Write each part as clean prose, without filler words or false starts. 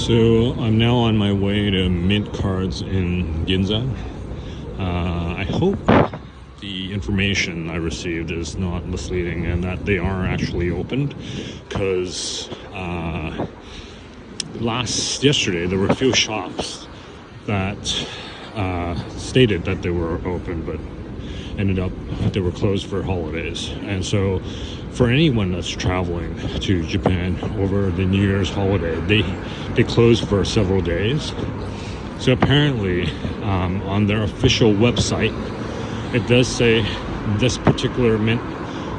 So I'm now on my way to Mint Cards in Ginza. I hope the information I received is not misleading and that they are actually opened, because yesterday there were a few shops that stated that they were open, but ended up they were closed for holidays. And so for anyone that's traveling to Japan over the New Year's holiday, they close for several days. So apparently on their official website, it does say this particular Mint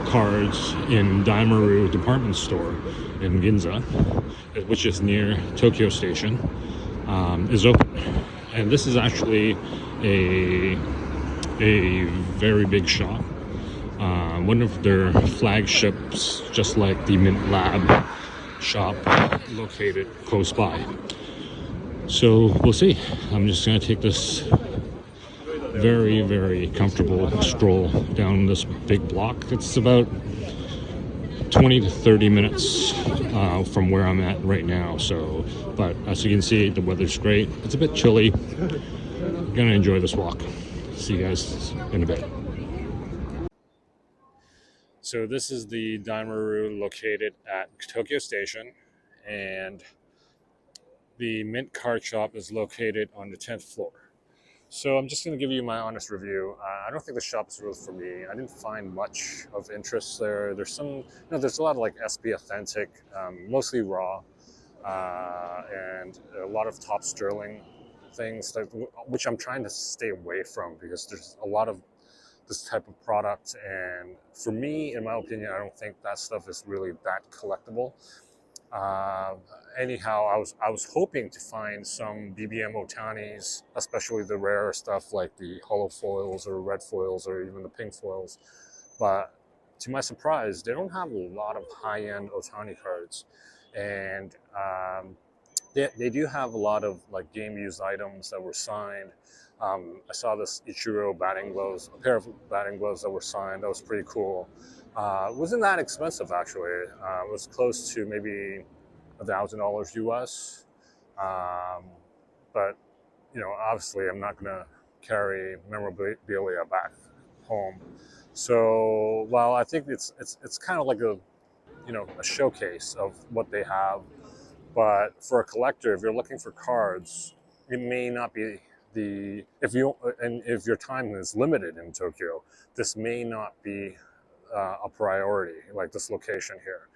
Cards in Daimaru department store in Ginza, which is near Tokyo Station, is open. And this is actually a very big shop. One of their flagships, just like the Mint Lab shop located close by. So we'll see. I'm just going to take this very, very comfortable stroll down this big block. It's about 20 to 30 minutes from where I'm at right now. So, but as you can see, the weather's great. It's a bit chilly. I'm gonna enjoy this walk. See you guys in a bit. So this is the Daimaru located at Tokyo Station, and the Mint Card shop is located on the 10th floor. So I'm just going to give you my honest review. I don't think the shop is really for me. I didn't find much of interest there. There's there's a lot of like SB Authentic, mostly raw, and a lot of top sterling things, which I'm trying to stay away from because there's a lot of this type of product. And for me, in my opinion, I don't think that stuff is really that collectible. Anyhow, I was hoping to find some BBM Otanis, especially the rare stuff like the hollow foils or red foils or even the pink foils. But to my surprise, they don't have a lot of high-end Otani cards. And they do have a lot of like game-used items that were signed. I saw this Ichiro batting gloves, a pair of batting gloves that were signed. That was pretty cool. It wasn't that expensive, actually. It was close to maybe $1,000 US. But, you know, obviously I'm not going to carry memorabilia back home. So while I think it's kind of like a showcase of what they have, but for a collector, if you're looking for cards, it may not be if your time is limited in Tokyo, this may not be a priority, like this location here.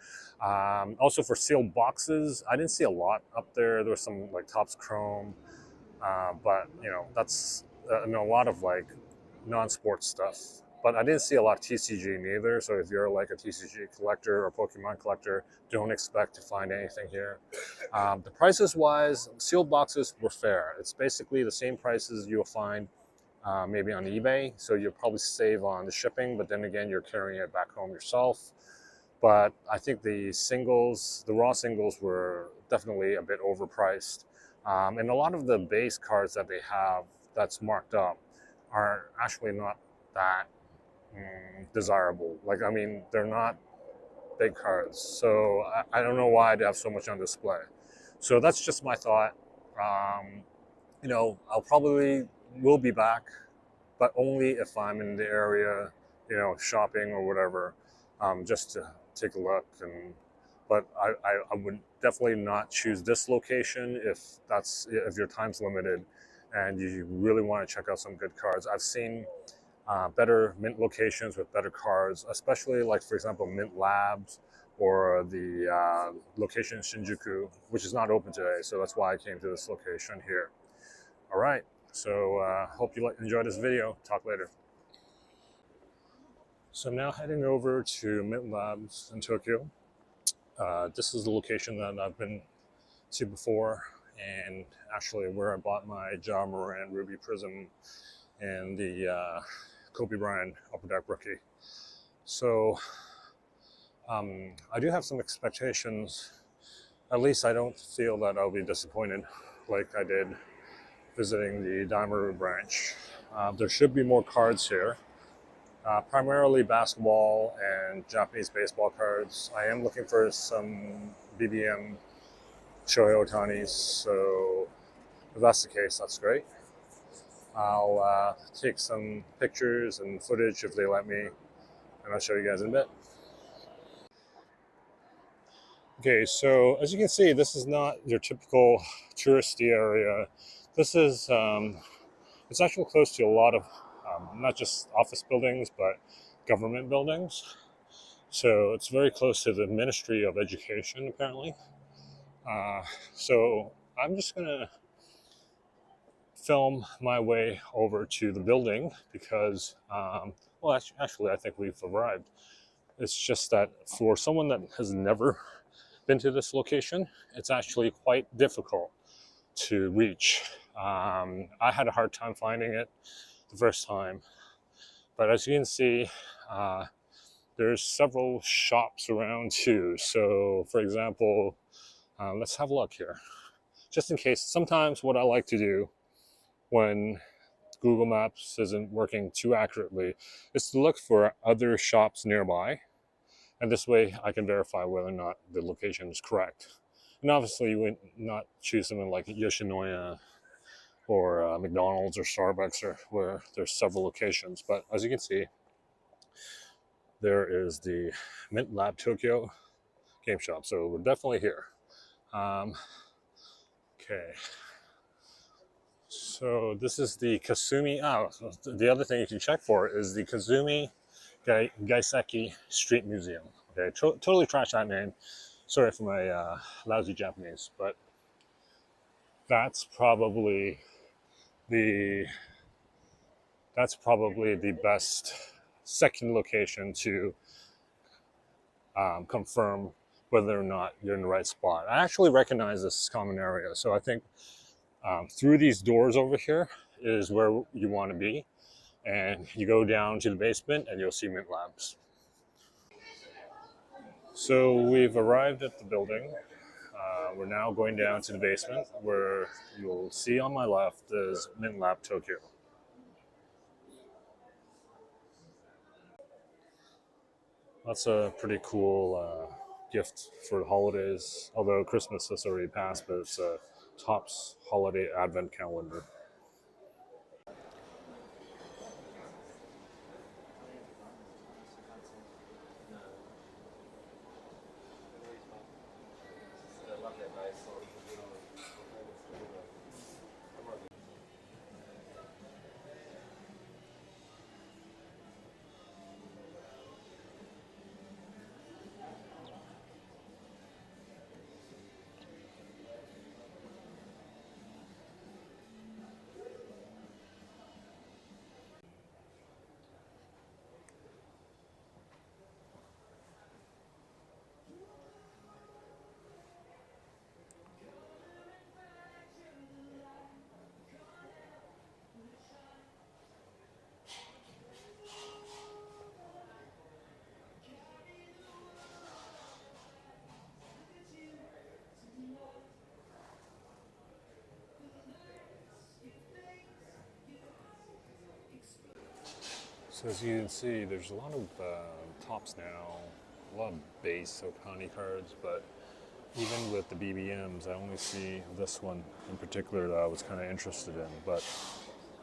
Also for sealed boxes, I didn't see a lot up there. There was some like Topps Chrome, but you know, that's a lot of like non-sports stuff. But I didn't see a lot of TCG neither. So if you're like a TCG collector or Pokemon collector, don't expect to find anything here. The prices wise, sealed boxes were fair. It's basically the same prices you'll find maybe on eBay. So you'll probably save on the shipping, but then again, you're carrying it back home yourself. But I think the raw singles were definitely a bit overpriced. And a lot of the base cards that they have that's marked up are actually not that desirable. Like, I mean, they're not big cards. So I don't know why they have so much on display. So that's just my thought. You know, I'll probably will be back, but only if I'm in the area, you know, shopping or whatever, just to take a look. But I would definitely not choose this location if your time's limited and you really want to check out some good cards. I've seen better Mint locations with better cards, especially like, for example, Mint Labs or the location in Shinjuku, which is not open today. So that's why I came to this location here. All right. So hope you enjoyed this video. Talk later. So I'm now heading over to Mint Labs in Tokyo. This is the location that I've been to before, and actually where I bought my Ja Morant Ruby Prism and the Kobe Bryant Upper Deck Rookie. So I do have some expectations. At least I don't feel that I'll be disappointed like I did visiting the Daimaru branch. There should be more cards here, primarily basketball and Japanese baseball cards. I am looking for some BBM Shohei Ohtani's. So if that's the case, that's great. I'll take some pictures and footage if they let me, and I'll show you guys in a bit. Okay, so as you can see, this is not your typical touristy area. This is, it's actually close to a lot of not just office buildings, but government buildings. So it's very close to the Ministry of Education, apparently. So I'm just gonna film my way over to the building because, well, actually, I think we've arrived. It's just that for someone that has never been to this location, it's actually quite difficult to reach. I had a hard time finding it the first time, but as you can see, there's several shops around too. So, for example, let's have a look here. Just in case, sometimes what I like to do when Google Maps isn't working too accurately is to look for other shops nearby. And this way I can verify whether or not the location is correct. And obviously you would not choose something like Yoshinoya or McDonald's or Starbucks or where there's several locations. But as you can see, there is the Mint Lab Tokyo game shop. So we're definitely here. Okay. So this is the Kasumi. The other thing you can check for is the Kazumi Gaiseki Street Museum. Okay, totally trash that name. Sorry for my lousy Japanese, but that's probably the best second location to confirm whether or not you're in the right spot. I actually recognize this common area, so I think through these doors over here is where you want to be, and you go down to the basement and you'll see Mint Labs. So we've arrived at the building. We're now going down to the basement where you'll see on my left is Mint Lab Tokyo. That's a pretty cool gift for the holidays, although Christmas has already passed, but it's a Topps holiday advent calendar. So as you can see, there's a lot of Topps now, a lot of base Ohtani cards, but even with the BBMs, I only see this one in particular that I was kind of interested in. But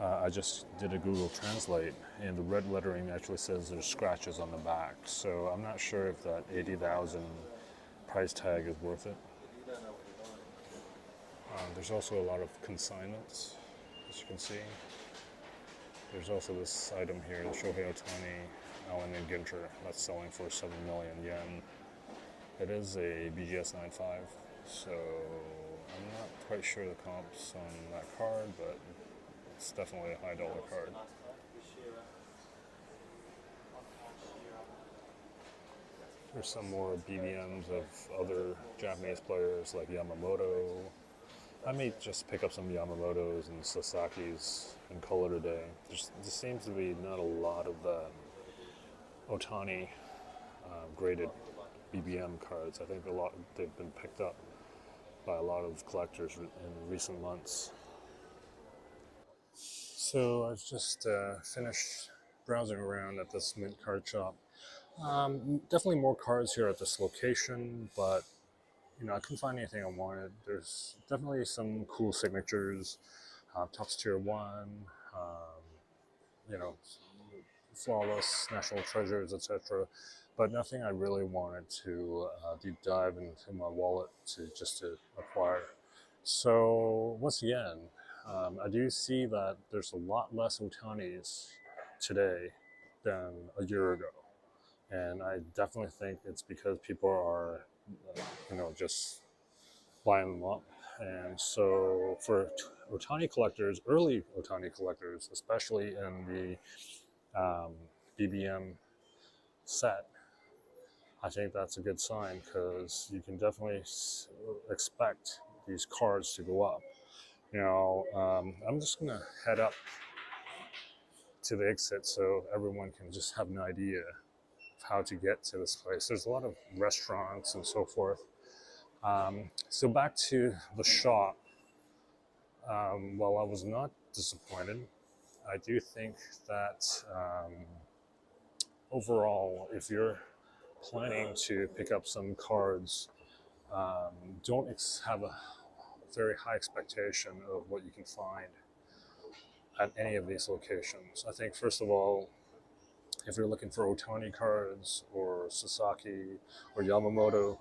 I just did a Google Translate, and the red lettering actually says there's scratches on the back. So I'm not sure if that 80,000 price tag is worth it. There's also a lot of consignments, as you can see. There's also this item here, the Shohei Ohtani, Allen and Ginter, that's selling for 7 million yen. It is a BGS 9.5, so I'm not quite sure the comps on that card, but it's definitely a high dollar card. There's some more BBMs of other Japanese players like Yamamoto. I may just pick up some Yamamotos and Sasakis and call it a day. There seems to be not a lot of Ohtani graded BBM cards. I think they've been picked up by a lot of collectors in recent months. So I've just finished browsing around at this mint card shop. Definitely more cards here at this location, but I couldn't find anything I wanted. There's definitely some cool signatures, Topps Tier 1, um, you know, flawless national treasures, etc. But nothing I really wanted to deep dive into my wallet to acquire. So once again, I do see that there's a lot less Otanis today than a year ago, and I definitely think it's because people are, just buying them up. And so for Otani collectors, early Otani collectors, especially in the BBM set, I think that's a good sign because you can definitely expect these cards to go up. I'm just gonna head up to the exit so everyone can just have an idea of how to get to this place. There's a lot of restaurants and so forth. So back to the shop. While I was not disappointed, I do think that overall, if you're planning to pick up some cards, don't have a very high expectation of what you can find at any of these locations. I think, first of all, if you're looking for Otani cards or Sasaki or Yamamoto,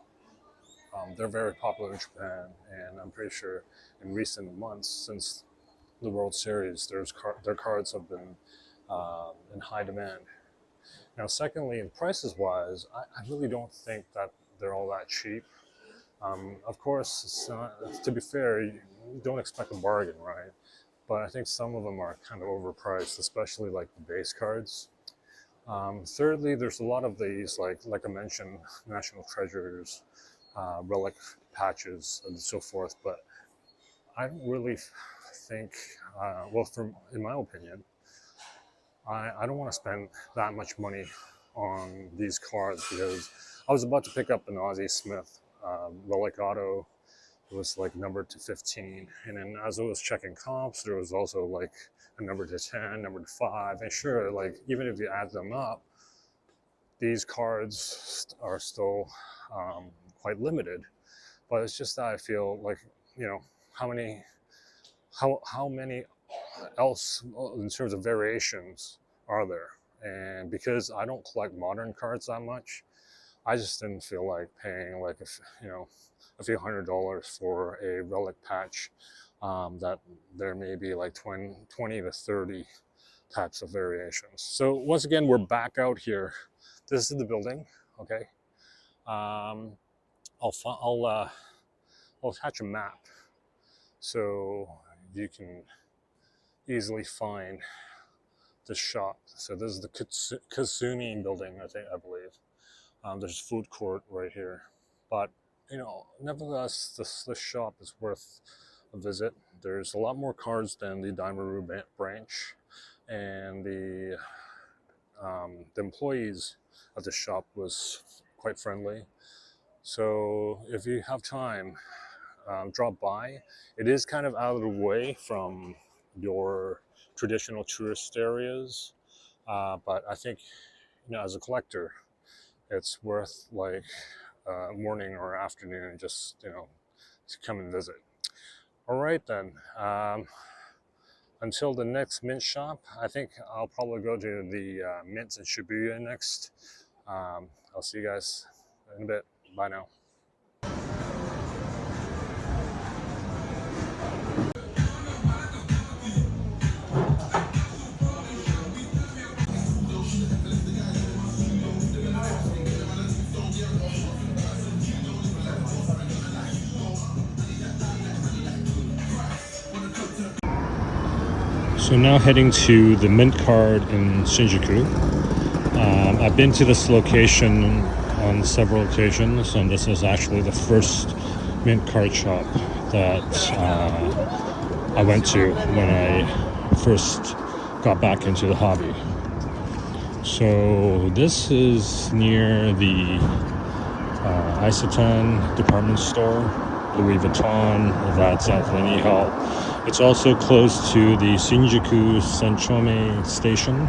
they're very popular in Japan, and I'm pretty sure in recent months since the World Series, their cards have been in high demand. Now, secondly, in prices wise, I really don't think that they're all that cheap. Of course, it's not, to be fair, you don't expect a bargain, right? But I think some of them are kind of overpriced, especially like the base cards. Thirdly, there's a lot of these, like I mentioned, national treasures, relic patches, and so forth. But I don't really think, in my opinion, I don't want to spend that much money on these cards because I was about to pick up an Ozzie Smith relic auto. It was like numbered to 15, and then as I was checking comps, there was also like a number to 10, number to 5, and sure, like even if you add them up, these cards are still quite limited. But it's just that I feel like, how many else in terms of variations are there? And because I don't collect modern cards that much, I just didn't feel like paying like a few $100s for a relic patch that there may be like 20 to 30 types of variations. So once again, we're back out here. This is the building, okay? I'll attach a map so you can easily find the shop. So this is the Kazumi building, I believe. There's a food court right here, but nevertheless, this shop is worth a visit. There's a lot more cards than the Daimaru branch, and the employees at the shop was quite friendly. So if you have time, drop by. It is kind of out of the way from your traditional tourist areas, but I think as a collector, it's worth like morning or afternoon just to come and visit. All right then, until the next mint shop, I think I'll probably go to the mints in Shibuya next. I'll see you guys in a bit. Bye now. So now heading to the mint card in Shinjuku. I've been to this location on several occasions, and this is actually the first mint card shop that I went to when I first got back into the hobby. So this is near the Isetan department store, Louis Vuitton, that's at Nihal. It's also close to the Shinjuku Sanchome station.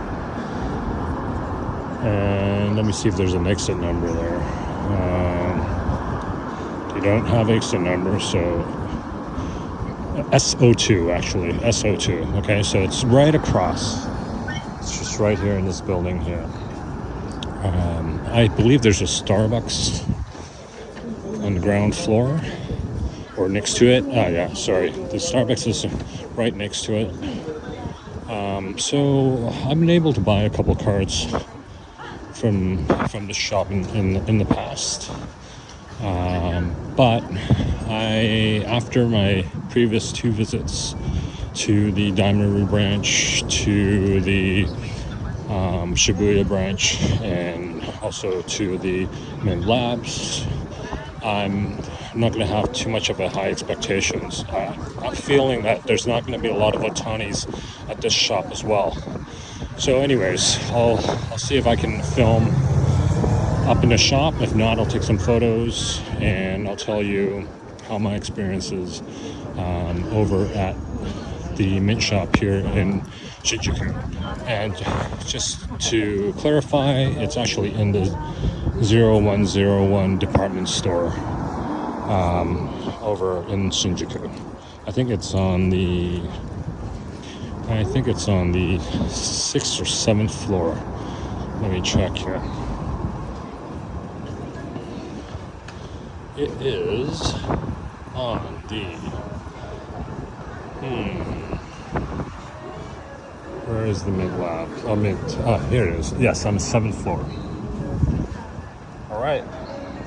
And let me see if there's an exit number there. They don't have exit number, so SO2 actually, SO2. Okay, so it's right across. It's just right here in this building here. I believe there's a Starbucks on the ground floor or next to it. Ah, yeah, sorry. The Starbucks is right next to it. So I've been able to buy a couple cards from the shop in the past. But after my previous 2 visits to the Daimaru branch, to the Shibuya branch, and also to the Mint Labs, I'm not going to have too much of a high expectations. I'm feeling that there's not going to be a lot of Otanis at this shop as well. So anyways, I'll see if I can film up in the shop. If not, I'll take some photos and I'll tell you how my experience is over at the mint shop here in Shinjuku. And just to clarify, it's actually in the 0101 department store over in Shinjuku. I think it's on the 6th or 7th floor. Let me check here. It is on the where is the Mint Lab? Oh, here it is. Yes, on the 7th floor. All right,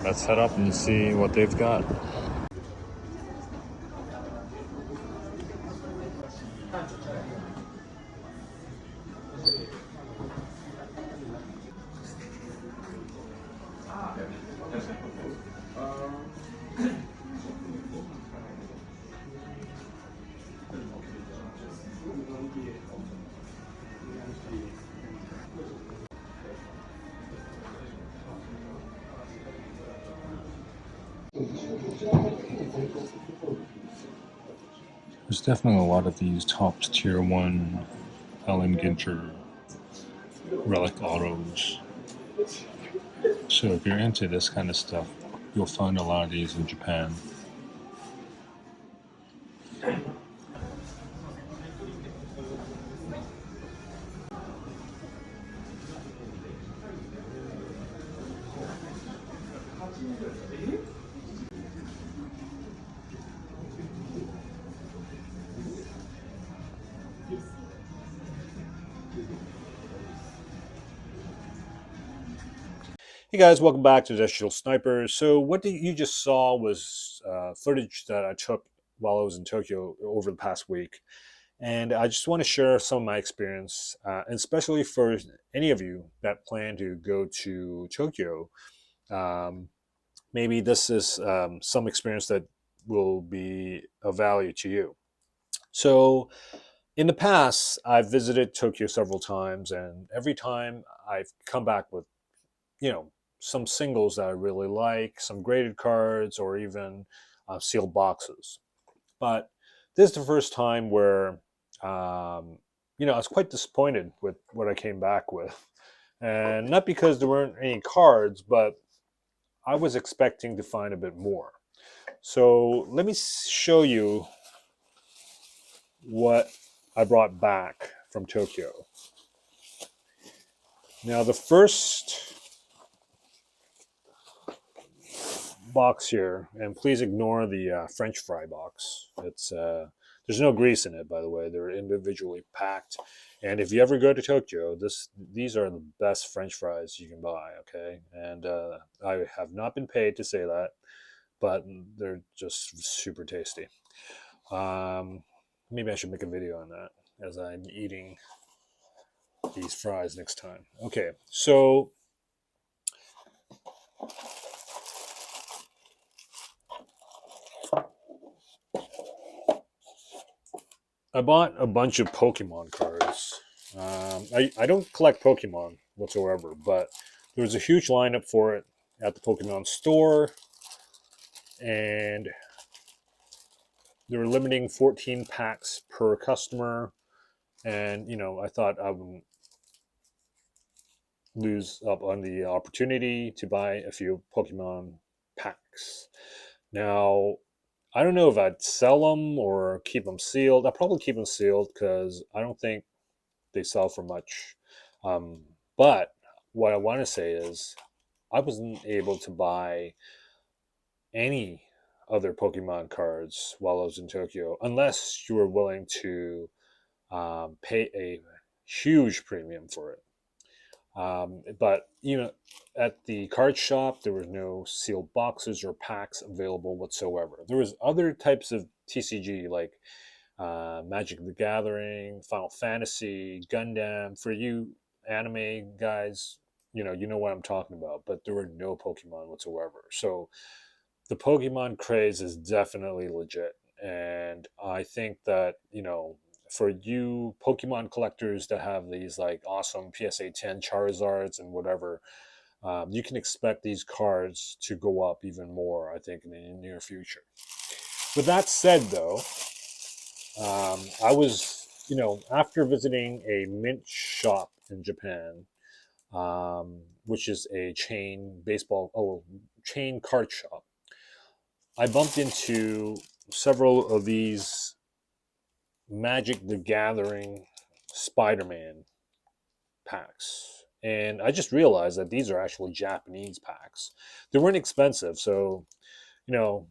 let's head up and see what they've got. There's definitely a lot of these top tier 1 Allen Ginter relic autos. So if you're into this kind of stuff, you'll find a lot of these in Japan. Hey guys, welcome back to Digital Snipers. So what you just saw was footage that I took while I was in Tokyo over the past week. And I just want to share some of my experience, and especially for any of you that plan to go to Tokyo. Maybe this is some experience that will be of value to you. So in the past, I've visited Tokyo several times, and every time I've come back with, some singles that I really like, some graded cards, or even sealed boxes. But this is the first time where, I was quite disappointed with what I came back with. And not because there weren't any cards, but I was expecting to find a bit more. So let me show you what I brought back from Tokyo. Now, the first box here, and please ignore the French fry box. There's no grease in it, by the way. They're individually packed. And if you ever go to Tokyo, these are the best French fries you can buy, okay? And I have not been paid to say that, but they're just super tasty. Maybe I should make a video on that as I'm eating these fries next time. Okay, so I bought a bunch of Pokemon cards. I don't collect Pokemon whatsoever, but there was a huge lineup for it at the Pokemon store, and they were limiting 14 packs per customer. And I thought I wouldn't lose up on the opportunity to buy a few Pokemon packs. Now, I don't know if I'd sell them or keep them sealed. I'd probably keep them sealed because I don't think they sell for much. Um, but what I want to say is I wasn't able to buy any other Pokemon cards while I was in Tokyo unless you were willing to pay a huge premium for it. But at the card shop, there were no sealed boxes or packs available whatsoever. There was other types of TCG like Magic the Gathering, Final Fantasy, Gundam. For you anime guys, you know what I'm talking about. But there were no Pokemon whatsoever. So the Pokemon craze is definitely legit, and I think that for you Pokemon collectors that have these like awesome PSA 10 Charizards and whatever, you can expect these cards to go up even more. I think in the near future. With that said, though, I was after visiting a mint shop in Japan, which is a chain card shop. I bumped into several of these Magic the Gathering Spider-Man packs. And I just realized that these are actually Japanese packs. They weren't expensive, so you know,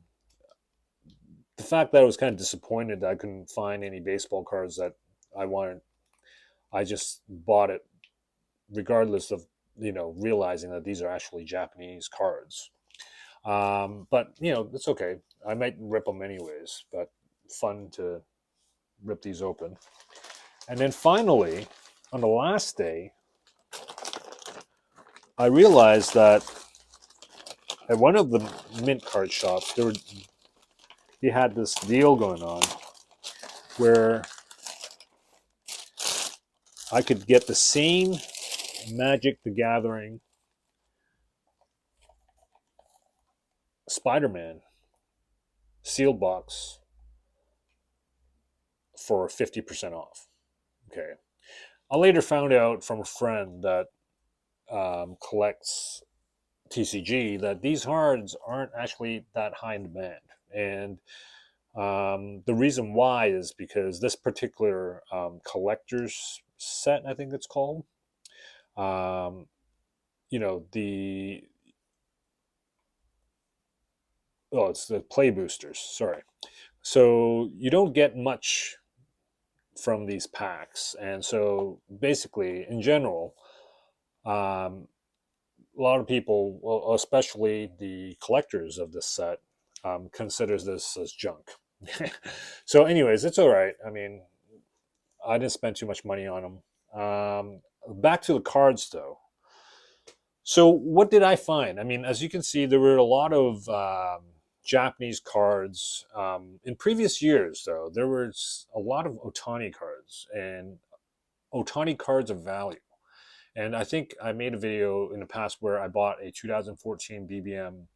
the fact that I was kind of disappointed that I couldn't find any baseball cards that I wanted, I just bought it regardless of realizing that these are actually Japanese cards. But it's okay. I might rip them anyways, but fun to rip these open. And then finally, on the last day, I realized that at one of the mint card shops, he had this deal going on where I could get the same Magic the Gathering Spider-Man sealed box for 50% off. Okay. I later found out from a friend that collects TCG that these cards aren't actually that high in demand. And the reason why is because this particular collector's set, I think it's called, um, the it's the play boosters. Sorry. So you don't get much from these packs, and so basically, in general, um, a lot of people, well, especially the collectors of this set, considers this as junk. So, anyways, it's all right. I mean, I didn't spend too much money on them. Back to the cards, though. So, what did I find? I mean, as you can see, there were a lot of Japanese cards. In previous years, though, there was a lot of Otani cards, and Otani cards of value. And I think I made a video in the past where I bought a 2014 BBM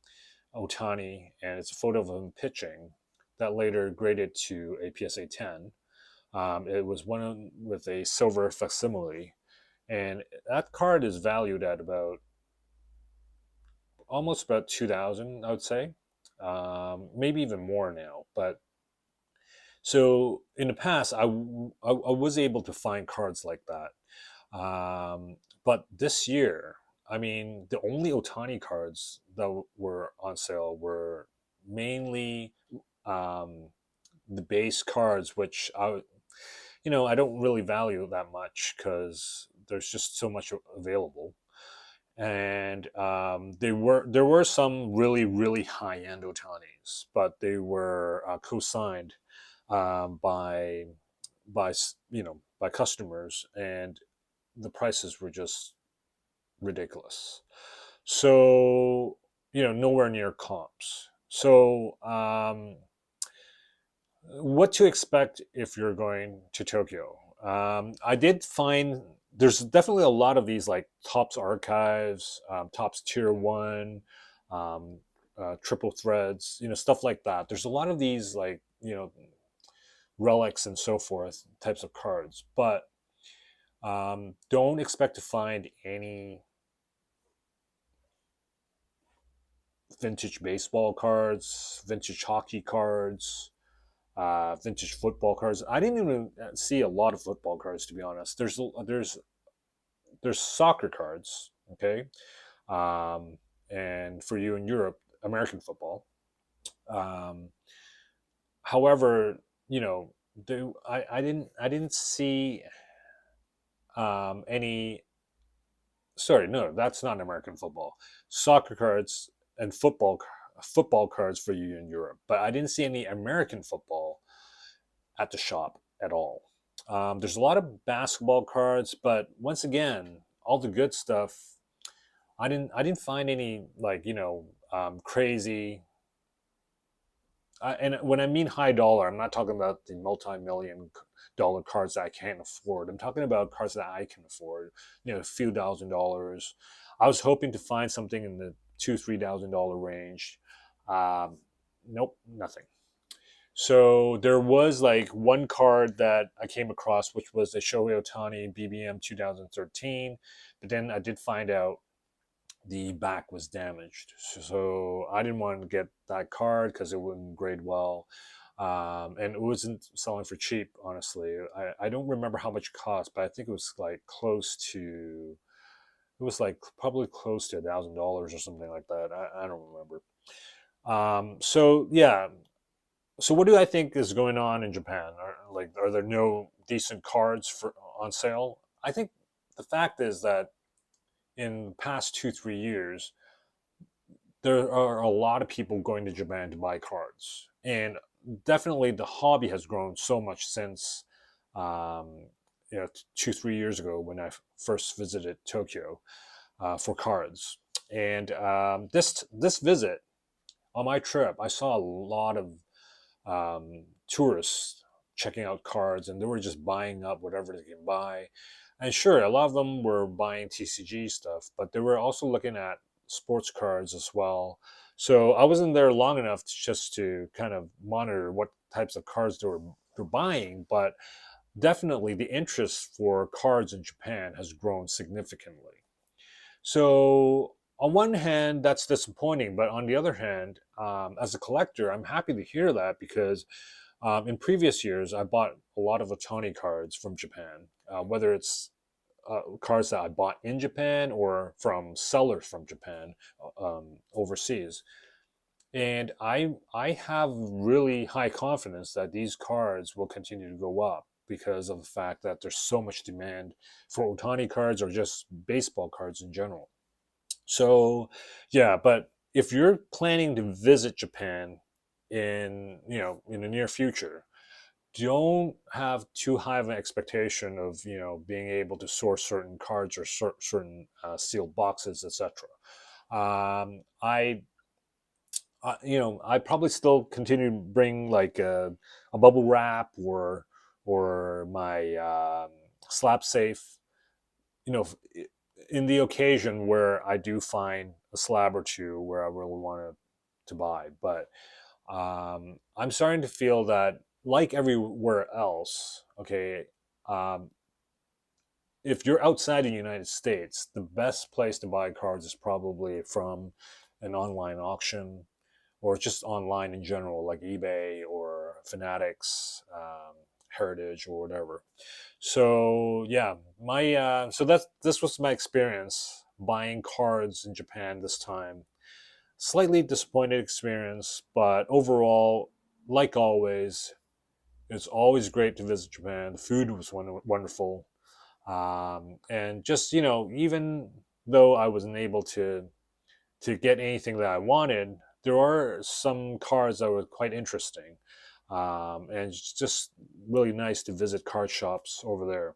Otani, and it's a photo of him pitching that later graded to a PSA 10. It was one with a silver facsimile, and that card is valued at about almost about 2,000, I would say, maybe even more now. But so in the past, I was able to find cards like that. But this year, I mean, the only Otani cards that were on sale were mainly um, the base cards, which I don't really value that much because there's just so much available. And there were some really really high end Otanis, but they were co-signed by by customers, and the prices were just ridiculous. So, nowhere near comps. So, what to expect if you're going to Tokyo? I did find there's definitely a lot of these like Tops archives, Tops Tier 1, um, triple threads, stuff like that. There's a lot of these like, relics and so forth types of cards, but don't expect to find any vintage baseball cards, vintage hockey cards, vintage football cards. I didn't even see a lot of football cards, to be honest. There's soccer cards, okay, um, and for you in Europe, American football. Um, however, you know, I didn't see any. Sorry, no, that's not American football. Soccer cards and football cards for you in Europe, but I didn't see any American football at the shop at all. There's a lot of basketball cards, but once again, all the good stuff. I didn't find any like crazy. And when I mean high dollar, I'm not talking about the multi-million dollar cards that I can't afford. I'm talking about cards that I can afford. A few $1,000s. I was hoping to find something in the $2,000-3,000 range. Um, nope, nothing. So there was like one card that I came across, which was the Shohei Ohtani BBM 2013. But then I did find out the back was damaged. So I didn't want to get that card because it wouldn't grade well. And it wasn't selling for cheap, honestly. I don't remember how much it cost, but I think it was like it was like probably close to $1,000 or something like that. I don't remember. So yeah, so what do I think is going on in Japan? Are there no decent cards for on sale? I think the fact is that in the past 2 3 years, there are a lot of people going to Japan to buy cards, and definitely the hobby has grown so much since, um, 2 3 years ago when I first visited Tokyo for cards. And this visit on my trip, I saw a lot of tourists checking out cards, and they were just buying up whatever they can buy. And sure, a lot of them were buying TCG stuff, but they were also looking at sports cards as well. So I wasn't there long enough just to kind of monitor what types of cards they were buying, but definitely the interest for cards in Japan has grown significantly. So on one hand, that's disappointing, but on the other hand, as a collector, I'm happy to hear that because in previous years, I bought a lot of Otani cards from Japan, whether it's cards that I bought in Japan or from sellers from Japan overseas. And I have really high confidence that these cards will continue to go up because of the fact that there's so much demand for Otani cards or just baseball cards in general. So, yeah, but if you're planning to visit Japan in the near future, don't have too high of an expectation of being able to source certain cards or certain sealed boxes, etc. I probably still continue to bring like a bubble wrap or my slap safe, you know, in the occasion where I do find a slab or two where I really want to buy. But I'm starting to feel that, like everywhere else, okay, um, if you're outside the United States, the best place to buy cards is probably from an online auction or just online in general, like eBay or Fanatics, Heritage, or whatever. So yeah, my so this was my experience buying cards in Japan this time. Slightly disappointed experience, but overall, like always, it's always great to visit Japan. The food was wonderful, and just even though I wasn't able to get anything that I wanted, there are some cards that were quite interesting. And it's just really nice to visit card shops over there.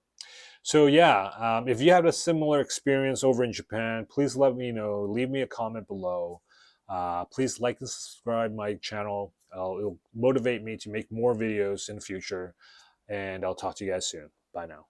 So yeah, if you had a similar experience over in Japan, please let me know. Leave me a comment below. Please like and subscribe my channel. It'll motivate me to make more videos in the future. And I'll talk to you guys soon. Bye now.